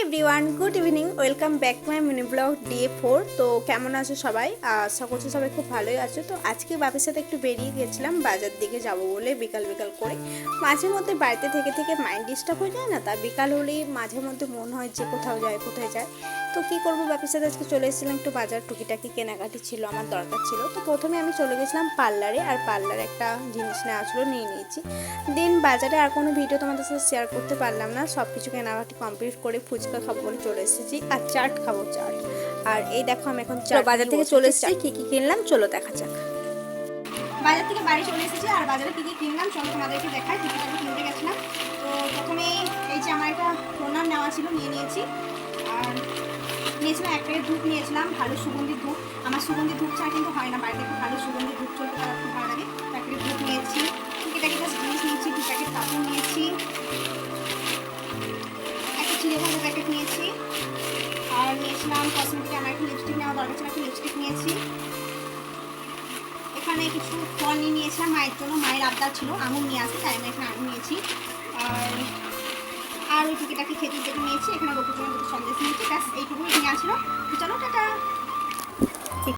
Everyone, good evening. Welcome back to my mini blog day 4। তো কেমন আছো সবাই? আশা করছি সবাই খুব ভালোই আছো। তো আজকে বাপের সাথে একটু বেরিয়ে গেছিলাম বাজার দিকে যাব বলে, বিকাল বিকাল করে। মাঝে মধ্যে বাড়িতে থেকে থেকে মাইন্ড ডিস্টার্ব হয়ে যায় না, তা বিকাল হলেই মাঝে মধ্যে মন হয় যে কোথাও যায় কোথায় যায়। তো কী করবো, বাপের সাথে আজকে চলে এসেছিলাম একটু বাজার, টুকিটাকি কেনাকাটি ছিল, আমার দরকার ছিল। তো প্রথমে আমি চলে গেছিলাম পার্লারে, আর পার্লারে একটা জিনিস নেওয়া ছিল, নিয়ে নিয়েছি। দেন বাজারে আর কোনো ভিডিও তোমাদের সাথে শেয়ার করতে পারলাম না, সব কিছু কেনাকাটি কমপ্লিট করে ফুচকা খাবো বলে চলে এসেছি, আর চাট খাবো, চাট। আর এই দেখো আমি এখন বাজার থেকে চলে এসেছি, কী কী কিনলাম চলো দেখা যাক। বাজার থেকে বাড়ি চলে এসেছি, আর বাজারে কী কী কিনলাম চলো তোমাদেরকে দেখাই। কী কী কিনতে গেছিলাম, তো প্রথমে এই যে আমার একটা টোনার নেওয়া ছিল, নিয়ে নিয়েছি। আর নিয়েছিলাম এক প্যাকেট ধূপ, নিয়েছিলাম ভালো সুগন্ধি ধূপ। আমার সুগন্ধি ধূপ ছাড়া কিন্তু হয় না, বাড়িতে একটু ভালো সুগন্ধি ধূপ চলতে তারা খুব ভালো লাগে। এক প্যাকেট ধূপ নিয়েছি, টুকিটাকি জিনিস নিয়েছি, 2 প্যাকেট কাপড় নিয়েছি, একটা চিড়ে ভাজা প্যাকেট নিয়েছি। আর নিয়েছিলাম কসমেটিক, আমার একটু লিপস্টিক নেওয়া দরকার ছিল, একটু লিপস্টিক নিয়েছি। এখানে কিছু ফল নিয়ে নিয়েছিলাম মায়ের জন্য, মায়ের আবদার ছিল আঙুর নিয়ে আসতে, তাই আমি এখানে আঙুর নিয়েছি। আর ওই টুকিটাকি খেজুর যেটা নিয়েছি, এখানে গোপুর জন্য দুটো সন্দেশ নিয়েছি। ব্যাস এইটুকুই নিয়ে আসলো। চলো টাটা।